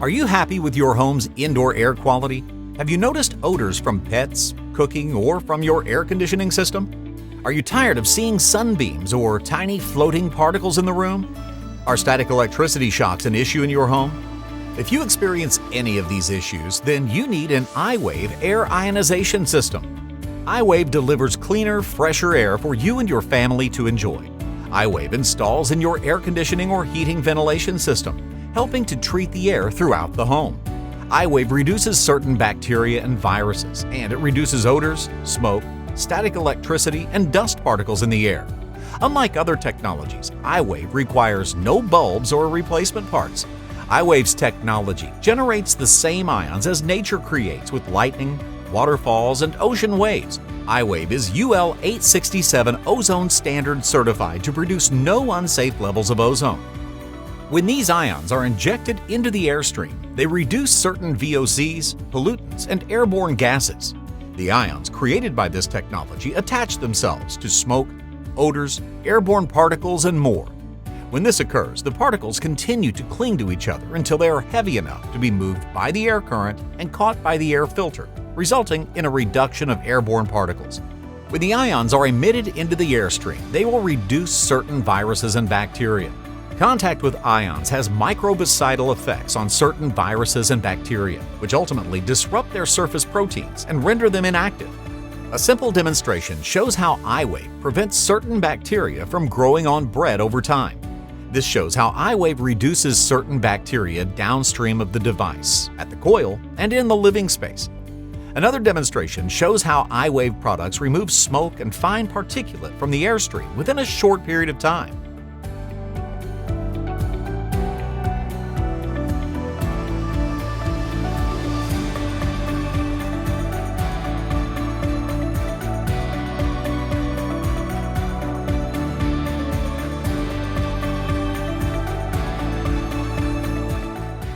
Are you happy with your home's indoor air quality? Have you noticed odors from pets, cooking, or from your air conditioning system? Are you tired of seeing sunbeams or tiny floating particles in the room? Are static electricity shocks an issue in your home? If you experience any of these issues, then you need an iWave Air Ionization System. iWave delivers cleaner, fresher air for you and your family to enjoy. iWave installs in your air conditioning or heating ventilation system, helping to treat the air throughout the home. iWave reduces certain bacteria and viruses, and it reduces odors, smoke, static electricity, and dust particles in the air. Unlike other technologies, iWave requires no bulbs or replacement parts. iWave's technology generates the same ions as nature creates with lightning, waterfalls, and ocean waves. iWave is UL 867 ozone-standard certified to produce no unsafe levels of ozone. When these ions are injected into the airstream, they reduce certain VOCs, pollutants, and airborne gases. The ions created by this technology attach themselves to smoke, odors, airborne particles, and more. When this occurs, the particles continue to cling to each other until they are heavy enough to be moved by the air current and caught by the air filter, resulting in a reduction of airborne particles. When the ions are emitted into the airstream, they will reduce certain viruses and bacteria. Contact with ions has microbicidal effects on certain viruses and bacteria, which ultimately disrupt their surface proteins and render them inactive. A simple demonstration shows how iWave prevents certain bacteria from growing on bread over time. This shows how iWave reduces certain bacteria downstream of the device, at the coil, and in the living space. Another demonstration shows how iWave products remove smoke and fine particulate from the airstream within a short period of time.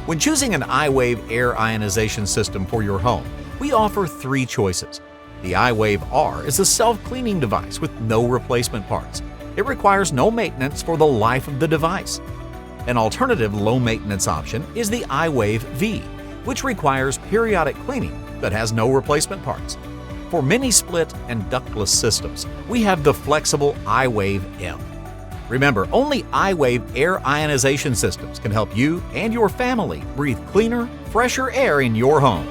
When choosing an iWave Air Ionization System for your home, we offer three choices. The iWave R is a self-cleaning device with no replacement parts. It requires no maintenance for the life of the device. An alternative low-maintenance option is the iWave V, which requires periodic cleaning but has no replacement parts. For mini-split and ductless systems, we have the flexible iWave M. Remember, only iWave Air Ionization Systems can help you and your family breathe cleaner, fresher air in your home.